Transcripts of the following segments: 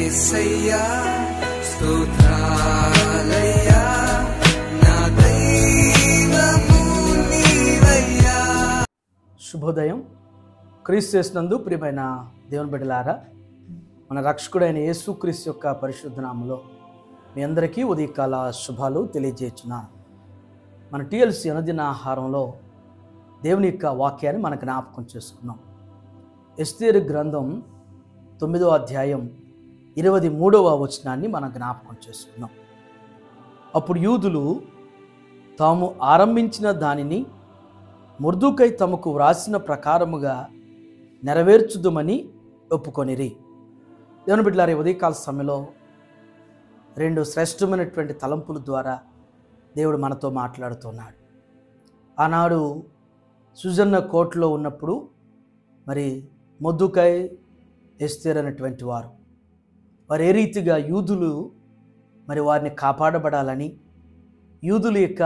యేసయ్యా స్తోత్రాలయ్యా నా దైవము నీవయ్యా. శుభోదయం. క్రీస్తు యేసునందు ప్రియమైన దేవుని బిడ్డలారా, మన రక్షకుడైన యేసుక్రీస్తు యొక్క పరిశుద్ధ నామములో మీ అందరికీ ఉదయకాల శుభాలు తెలియజేస్తున్నాను. మన టీఎల్సీ అనుదిన ఆహారంలో దేవుని యొక్క వాక్యాన్ని మన జ్ఞాపకం చేసుకున్నాం. ఎస్తేరు గ్రంథం 9వ అధ్యాయం 23వ వచనాన్ని మనం జ్ఞాపకం చేసుకున్నాం. అప్పుడు యూదులు తాము ఆరంభించిన దానిని మొర్దెకై తమకు వ్రాసిన ప్రకారముగా నెరవేర్చుదుమని ఒప్పుకొనిరి. దేవుని బిడ్డలారా, ఉదయకాల సమయంలో రెండు శ్రేష్టమైనటువంటి తలంపుల ద్వారా దేవుడు మనతో మాట్లాడుతున్నాడు. ఆనాడు సుజన్న కోటలో ఉన్నప్పుడు మరి మొర్దెకై, ఎస్తేరు అనేటువంటి వారు ఏ రీతిగా యూదులు మరి వారిని కాపాడబడాలని, యూదుల యొక్క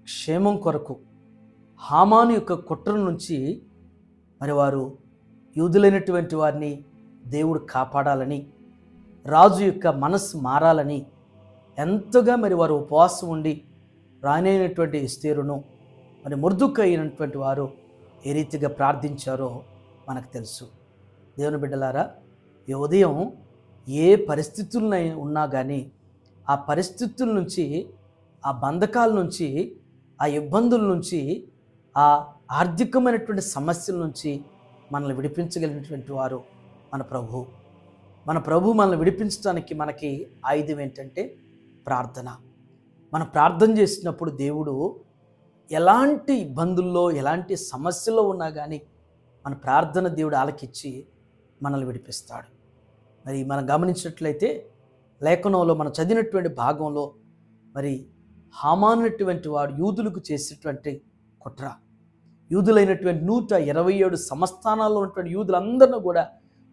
క్షేమం కొరకు హామాను యొక్క కుట్ర నుంచి మరి వారు యూదులైనటువంటి వారిని దేవుడు కాపాడాలని, రాజు యొక్క మనస్సు మారాలని ఎంతగా మరి వారు ఉపవాసం ఉండి రానైనటువంటి ఎస్తేరును మరి మొర్దెకై అయినటువంటి వారు ఏ రీతిగా ప్రార్థించారో మనకు తెలుసు. దేవుని బిడ్డలారా, ఈ ఉదయం ఏ పరిస్థితుల్లో ఉన్నా కానీ ఆ పరిస్థితుల నుంచి, ఆ బంధకాల నుంచి, ఆ ఇబ్బందుల నుంచి, ఆ ఆర్థికమైనటువంటి సమస్యల నుంచి మనల్ని విడిపించగలిగినటువంటి వారు మన ప్రభు. మన ప్రభు మనల్ని విడిపించడానికి మనకి ఆయుధం ఏంటంటే ప్రార్థన. మనం ప్రార్థన చేసినప్పుడు దేవుడు ఎలాంటి ఇబ్బందుల్లో, ఎలాంటి సమస్యల్లో ఉన్నా కానీ మన ప్రార్థన దేవుడు ఆలకించి మనల్ని విడిపిస్తాడు. మరి మనం గమనించినట్లయితే లేఖనంలో మనం చదివినటువంటి భాగంలో మరి హామానటువంటి వాడు యూదులకు చేసేటువంటి కుట్ర, యూదులైనటువంటి 127 సంస్థానాల్లో ఉన్నటువంటి యూదులందరినీ కూడా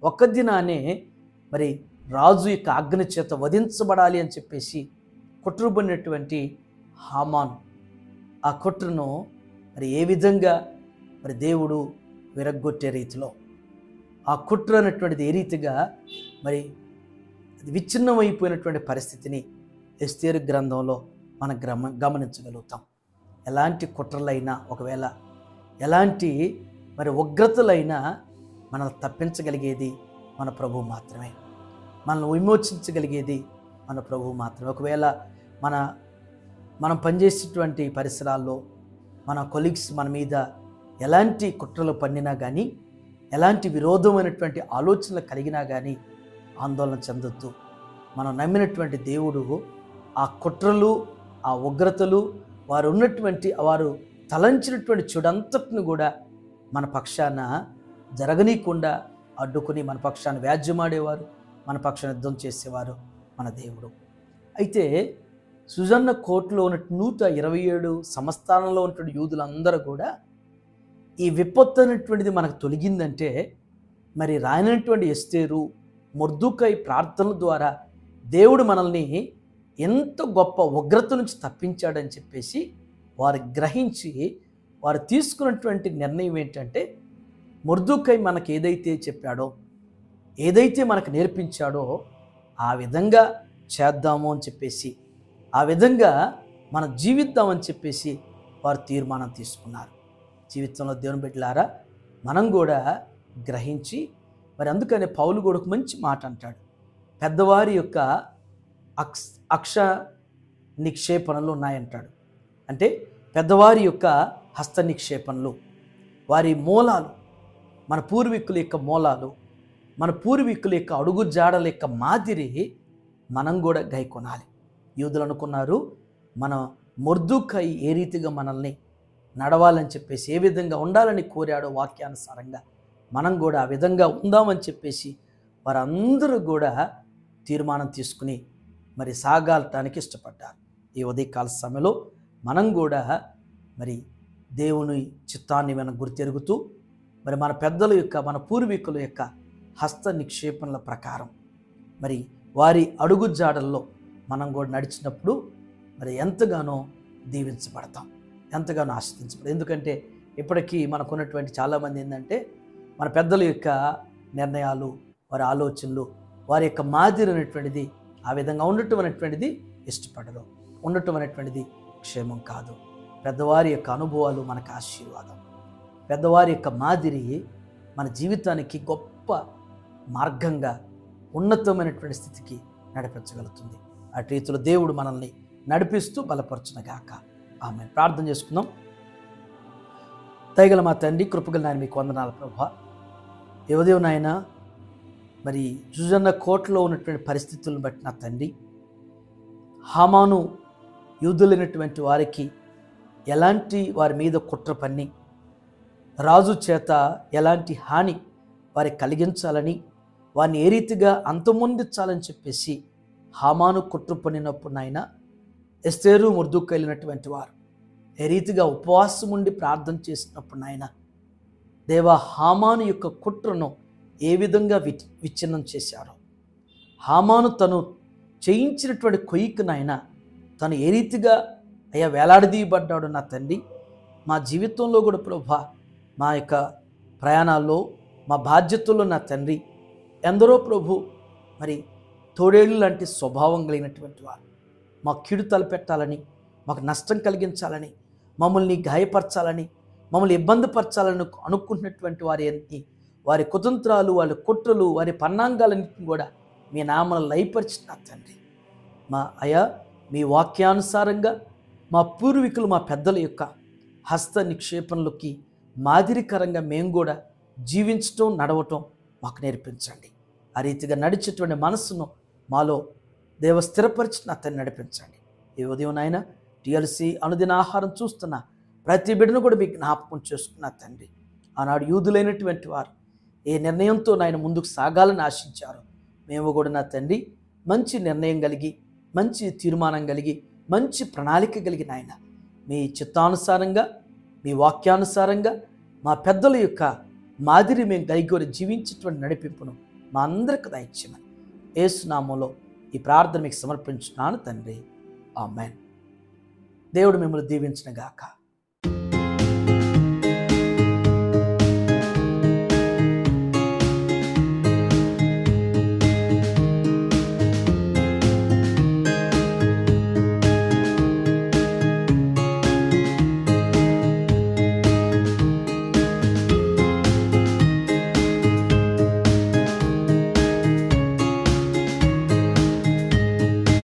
ఒక్క దినానే మరి రాజు యొక్క ఆజ్ఞ చేత వధించబడాలి అని చెప్పేసి కుట్రబడినటువంటి హామాను ఆ కుట్రను మరి ఏ విధంగా మరి దేవుడు విరగ్గొట్టే రీతిలో ఆ కుట్ర అనేటువంటిది ఏ రీతిగా మరి విచ్ఛిన్నమైపోయినటువంటి పరిస్థితిని ఎస్తేరు గ్రంథంలో మనం గమనించగలుగుతాం. ఎలాంటి కుట్రలైనా, ఒకవేళ ఎలాంటి మరి ఉగ్రతలైనా మనల్ని తప్పించగలిగేది మన ప్రభువు మాత్రమే. మనల్ని విమోచించగలిగేది మన ప్రభువు మాత్రమే. ఒకవేళ మనం పనిచేసేటువంటి పరిసరాల్లో మన కొలీగ్స్ మన మీద ఎలాంటి కుట్రలు పన్నినా కానీ, ఎలాంటి విరోధమైనటువంటి ఆలోచనలు కలిగినా కానీ ఆందోళన చెందొద్దు. మనం నమ్మినటువంటి దేవుడు ఆ కుట్రలు, ఆ ఉగ్రతలు, వారు తలంచినటువంటి చెడంతటిని కూడా మన పక్షాన జరగనీయకుండా అడ్డుకుని మన పక్షాన వ్యాజ్యమాడేవారు, మన పక్షాన యుద్ధం చేసేవారు మన దేవుడు. అయితే సుజన్న కోటలో ఉన్న 127 సంస్థానంలో ఉన్నటువంటి యూదులందరూ కూడా ఈ విపత్తు అనేటువంటిది మనకు తొలగిందంటే మరి రాయనటువంటి ఎస్తేరు, మొర్దెకై ప్రార్థనల ద్వారా దేవుడు మనల్ని ఎంత గొప్ప ఉగ్రత నుంచి తప్పించాడని చెప్పేసి వారు గ్రహించి వారు తీసుకున్నటువంటి నిర్ణయం ఏంటంటే మొర్దెకై మనకు ఏదైతే చెప్పాడో, ఏదైతే మనకు నేర్పించాడో ఆ విధంగా చేద్దాము అని చెప్పేసి, ఆ విధంగా మనం జీవిద్దామని చెప్పేసి వారు తీర్మానం తీసుకున్నారు. జీవితంలో దేవుని బిడ్డలారా, మనం కూడా గ్రహించి మరి అందుకనే పౌలు కూడా ఒక మంచి మాట అంటాడు. పెద్దవారి యొక్క అక్ష నిక్షేపణలు ఉన్నాయంటాడు. అంటే పెద్దవారి యొక్క హస్త నిక్షేపణలు, వారి మూలాలు, మన పూర్వీకుల యొక్క మూలాలు, మన పూర్వీకుల యొక్క అడుగు జాడల యొక్క మాదిరి మనం కూడా గైకొనాలి. యూదులు అనుకున్నారు మన మొర్దెకై ఏ రీతిగా మనల్ని నడవాలని చెప్పేసి, ఏ విధంగా ఉండాలని కోరాడో వాక్యానుసారంగా మనం కూడా ఆ విధంగా ఉందామని చెప్పేసి వారందరూ కూడా తీర్మానం తీసుకుని మరి సాగాలటానికి ఇష్టపడ్డారు. ఈ ఉదయకాల సమయంలో మనం కూడా మరి దేవుని చిత్తాన్ని మనం గుర్తెరుగుతూ మరి మన పెద్దల యొక్క, మన పూర్వీకుల యొక్క హస్త నిక్షేపణల ప్రకారం మరి వారి అడుగు జాడల్లో మనం కూడా నడిచినప్పుడు మరి ఎంతగానో దీవించబడతాం, ఎంతగానో ఆశీర్వదించబడతాం. ఎందుకంటే ఇప్పటికీ మనకున్నటువంటి చాలామంది ఏంటంటే మన పెద్దల యొక్క నిర్ణయాలు, వారి ఆలోచనలు వారి యొక్క మాదిరి అనేటువంటిది ఆ విధంగా ఉండటం అనేటువంటిది ఇష్టపడరు. ఉండటం అనేటువంటిది క్షేమం కాదు. పెద్దవారి యొక్క అనుభవాలు మనకు ఆశీర్వాదం. పెద్దవారి యొక్క మాదిరి మన జీవితానికి గొప్ప మార్గంగా ఉన్నతమైనటువంటి స్థితికి నడిపించగలుగుతుంది. అటు రీతిలో దేవుడు మనల్ని నడిపిస్తూ బలపరచునగాక. ఆమె ప్రార్థన చేసుకుందాం. దయగల మా తండ్రి, కృపగల నాయన, మీకు వందనాలు ప్రభువా. యువదేవు నాయన, మరి జుజన్న కోటలో ఉన్నటువంటి పరిస్థితులను బట్టి నా తండ్రి, హామాను యూదులైనటువంటి వారికి ఎలాంటి వారి మీద కుట్ర పన్ని రాజు చేత ఎలాంటి హాని వారికి కలిగించాలని, వారిని ఏ రీతిగా అంతమొందించాలని చెప్పేసి హామాను కుట్ర పన్నినప్పుడు నాయన, ఎస్తేరు మొర్దెకై వెళ్ళినటువంటి వారు ఏ రీతిగా ఉపవాసం ఉండి ప్రార్థన చేసినప్పుడు నాయన, దేవా హామాను యొక్క కుట్రను ఏ విధంగా విచ్ఛిన్నం చేశారో, హామాను తను చేయించినటువంటి కొయ్యకు నాయన తను ఏ రీతిగా అయ్యా వేలాడదీయబడ్డాడు నా తండ్రి. మా జీవితంలో కూడా ప్రభా, మా యొక్క ప్రయాణాల్లో, మా బాధ్యతల్లో నా తండ్రి, ఎందరో ప్రభు మరి తోడేళ్ళు లాంటి స్వభావం కలిగినటువంటి వారు మాకు కీడు తలపెట్టాలని, మాకు నష్టం కలిగించాలని, మమ్మల్ని గాయపరచాలని, మమ్మల్ని ఇబ్బంది పరచాలని అనుకుంటున్నటువంటి వారి కుతంత్రాలు, వాళ్ళ కుట్రలు, వారి పన్నాంగాలన్నింటిని కూడా మీ నామను లయపరిచిన తండ్రి, మా అయా మీ వాక్యానుసారంగా మా పూర్వీకులు, మా పెద్దల యొక్క హస్త నిక్షేపణలకి మాదిరికరంగా మేము కూడా జీవించటం, నడవటం మాకు నేర్పించండి. ఆ రీతిగా నడిచేటువంటి మనస్సును మాలో దేవ స్థిరపరిచిన అతన్ని నడిపించండి. ఈ ఉదయం నాయన టిఎల్సి అనుదిన ఆహారం చూస్తున్న ప్రతి బిడ్డను కూడా మీకు జ్ఞాపకం చేసుకున్న తండ్రి, ఆనాడు యూదులైనటువంటి వారు ఏ నిర్ణయంతో నాయన ముందుకు సాగాలని ఆశించారో, మేము కూడా నా తండ్రి మంచి నిర్ణయం కలిగి, మంచి తీర్మానం కలిగి, మంచి ప్రణాళిక కలిగిన ఆయన మీ చిత్తానుసారంగా, మీ వాక్యానుసారంగా మా పెద్దల యొక్క మాదిరి మేము గైగోరి జీవించేటువంటి నడిపింపును మా అందరికి దయచేయమని యేసు నామములో ఈ ప్రార్థన మీకు సమర్పించున్నాను తండ్రి. ఆమేన్. దేవుడు మిమ్మల్ని దీవించును గాక.